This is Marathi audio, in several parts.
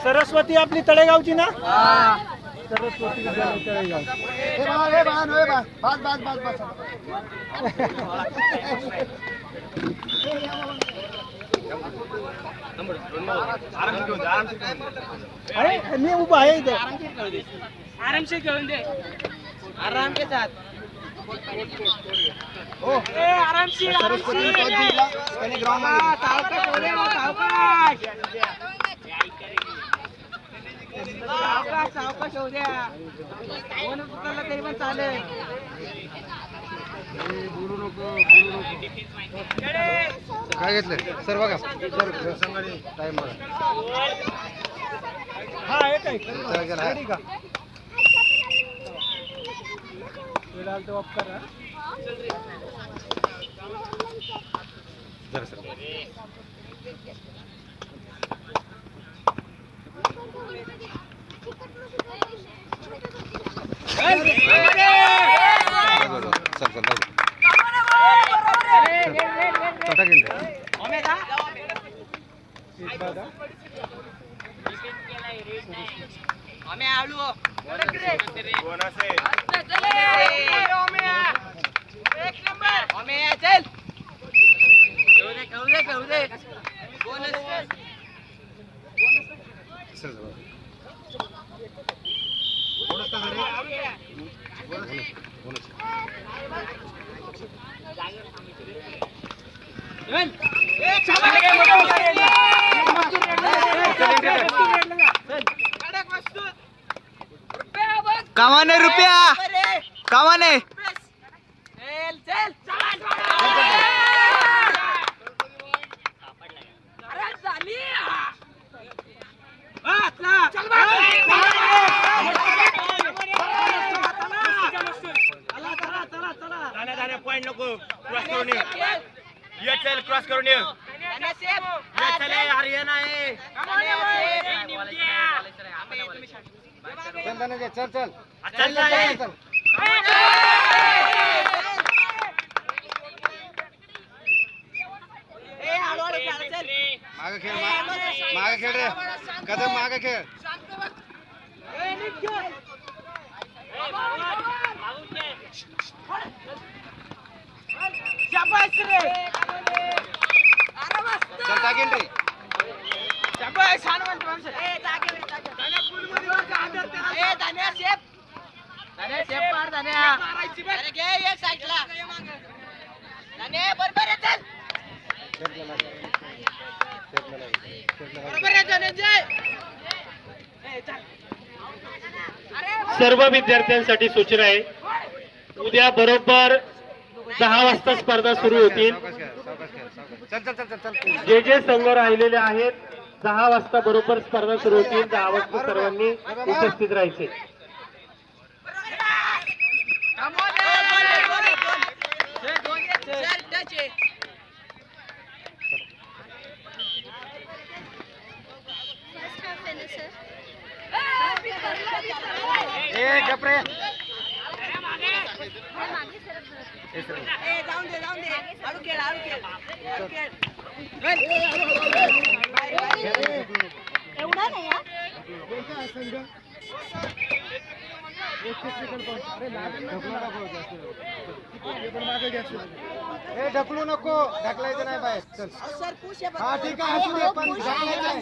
सरस्वती आपली तळेगावची ना? सरस्वती विद्यालय तळेगाव. अरे मी उभा आहे इथे. आरामशीर घेऊन दे. आराम के साथ. आरामशीर. सरस्वती त्याने ग्राउंड सावकाश हो दे, सावकाश. सावकाश होऊ द्या. कोण उचलला तरी पण चालेल. काय घेतलं सर? बघा सर संघाने टाइम हा एक आहे का वेळा तो ऑफ करा जरा सर. कामाने रुपया कामाने पॉइंट नको क्रॉस करून ये चल क्रॉस करून ये चल हरियाणा आहे चल चल चल चल मागे खेळ मागे खेळ रे कदम मागे खेळ शाबास रे चल टाकेन रे शाबास छान म्हणतो माणूस ए टाके दाण्या फुल मध्ये वाचा आदर त्याला ए दाण्या शेप मार दाण्या अरे घे एक साइडला दाण्या बरोबर आहे चल बरोबर आहे धनंजय ए चल सर्व विद्यार्थ्यांसाठी सूचना आहे उद्या बरोबर 10 वाजता स्पर्धा सुरू होतील. जे जे संघ राहिलेले आहेत 10 वाजता बरोबर स्पर्धा सुरू होतील. 10 वाजता सर्वांनी उपस्थित राहायचे. गपरे जाऊन दे हळू खेळ एवढा नाही ढकलू नको ढकलायचं नाही बाहेर चल सर पुश हा ठीक आहे असू दे पण ढकलायचं नाही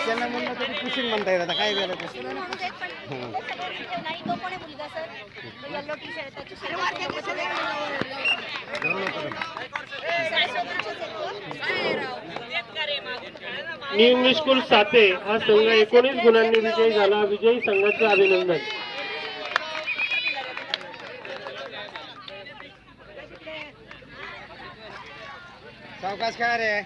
त्यांना म्हणलं तरी पुशिंग म्हणता येईल आता काय झालं न्यू इंग्लिश स्कूल साते हा संघ 19 गुणांनी विजयी झाला. विजयी संघाचे अभिनंदन. सावकाश खेळा रे.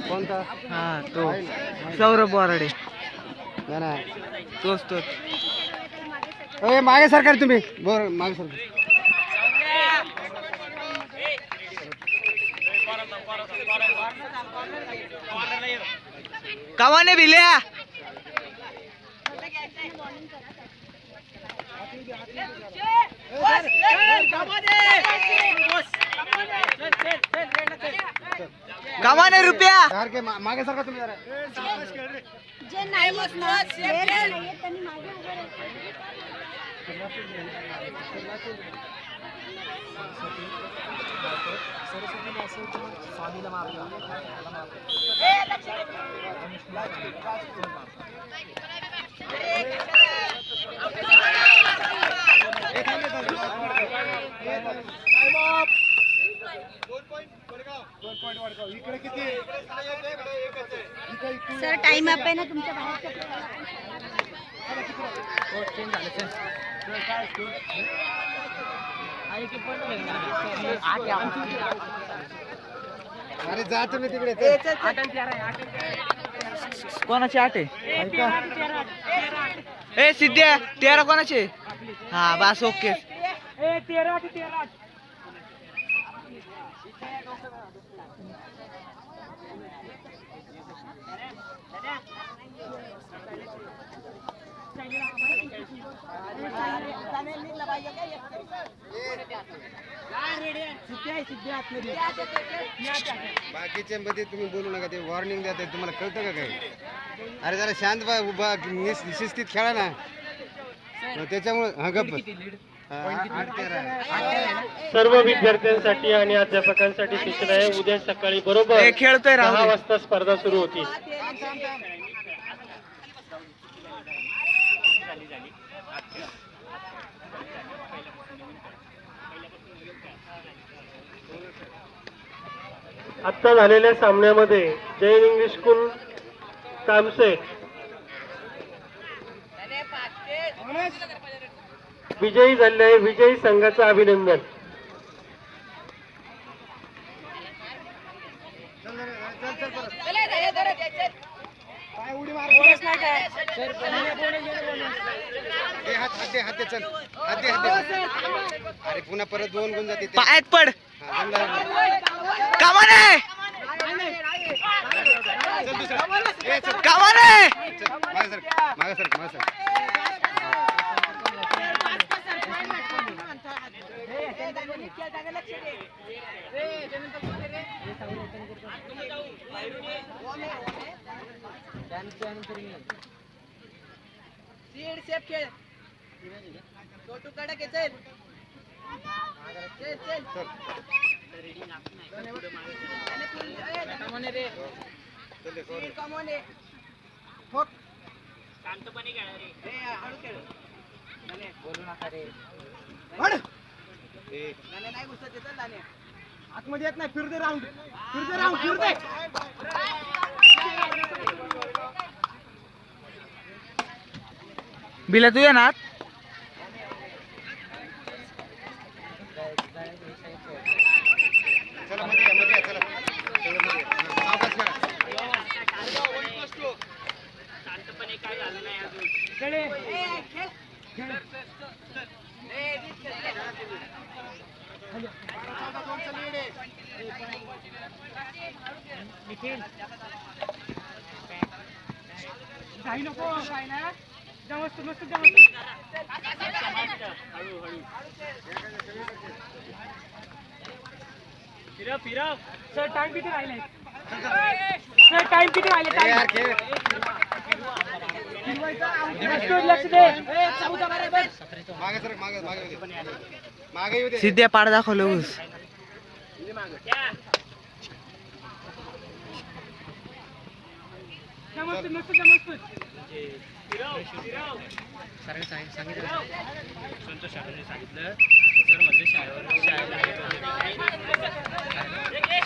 कोणता? हा तो सौरभ बोराडे. तोच तोच. मागे सरकार तुम्ही मागे सरकार. कवाने भिल्या. कमाने रुपया मागे सरका तुम्ही जरा. जे नाही येत ना, player जे नाही येत त्यांनी मागे उभं राहायचं. सर टाइम अप आहे ना तुमच्या बाहेरच्या अरे जा तुम्ही तिकडे. कोणाची 8 आहे? ए सिद्ध्या 13 कोणाचे? हा बस ओके. बाकीच्या मध्ये तुम्ही बोलू नका. ते वॉर्निंग द्या. तुम्हाला कळतं का काही? अरे जरा शांत उभा शिस्तीत खेळा ना. त्याच्यामुळे हा गप्प. सर्व विद्यार्थ्यांसाठी आणि अध्यापकांसाठी सूचना आहे. उद्या सकाळी बरोबर खेळतोय 10 वाजता स्पर्धा सुरू होती. आत्ता झालेल्या सामन्यामध्ये जैन इंग्लिश स्कूल कामसेट विजयी झाले आहे. विजयी संघाचं अभिनंदन. अरे पुन्हा परत 2 गुण जाते. पायात पड. कामाने मागे सर. सीड सेफ खेळ. छोटू कडक आहे. चल बोलू नका रे. नाही घुसत येत आतमध्ये येत नाही. फिरते राऊंड. बिला तू ये ना. सर टाइम किती राहिले? सर टाइम किती राहिले? सिद्ध्या पाड दाखवलं ऊस.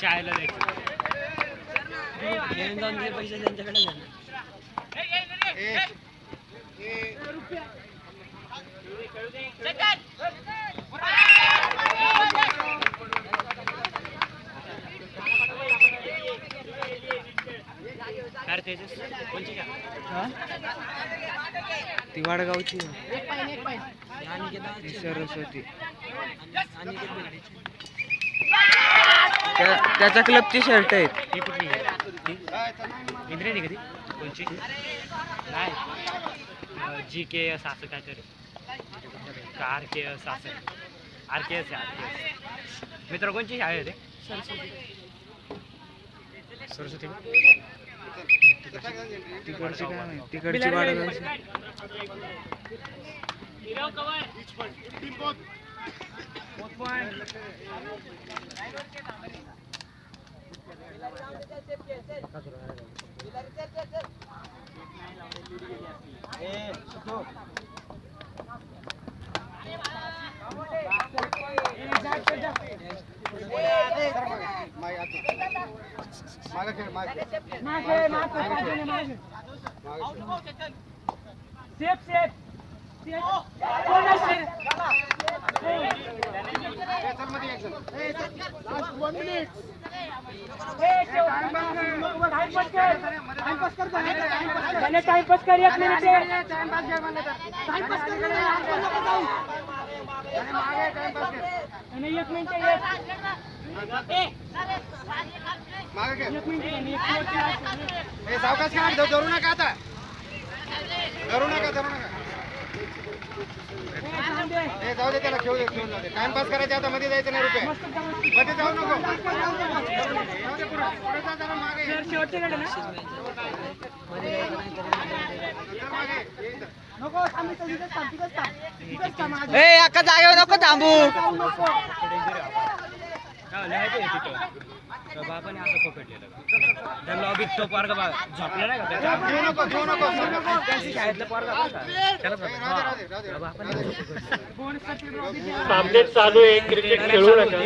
शाळेला द्यायचं. पैसे त्यांच्याकडे काय रे तेजस? कोणची का? ती वाडगावची सरस्वती त्याच्या क्लबची शर्ट आहेत. ही कुठली आहे? ती? इंद्रायणी का ती? कोणची? नाही जी के एस असं काहीतरी का आर के एस असं आर के एस आहे RKS. मित्र कोणची शाळा आहे ते? सरस्वती तिकडची काय माहिती तिकडची वाडगावची टाइमपास कर 1 मिनिट आणि 1 मिनिट सावकाश काय धरू नका आता धरू नका जाऊ दे त्याला खेळू दे टाइमपास करायचा आता मध्ये जायचं नाही रुपये मध्ये जाऊ नको एका जागेवर नको थांबू बाबाने असं पकडलेलं त्या लॉबीत तो पोरगा झोपला नाही का त्याच्या शाळेतलं पोरगा त्याला बापाने सामने चालू आहे, क्रिकेट खेळू नका.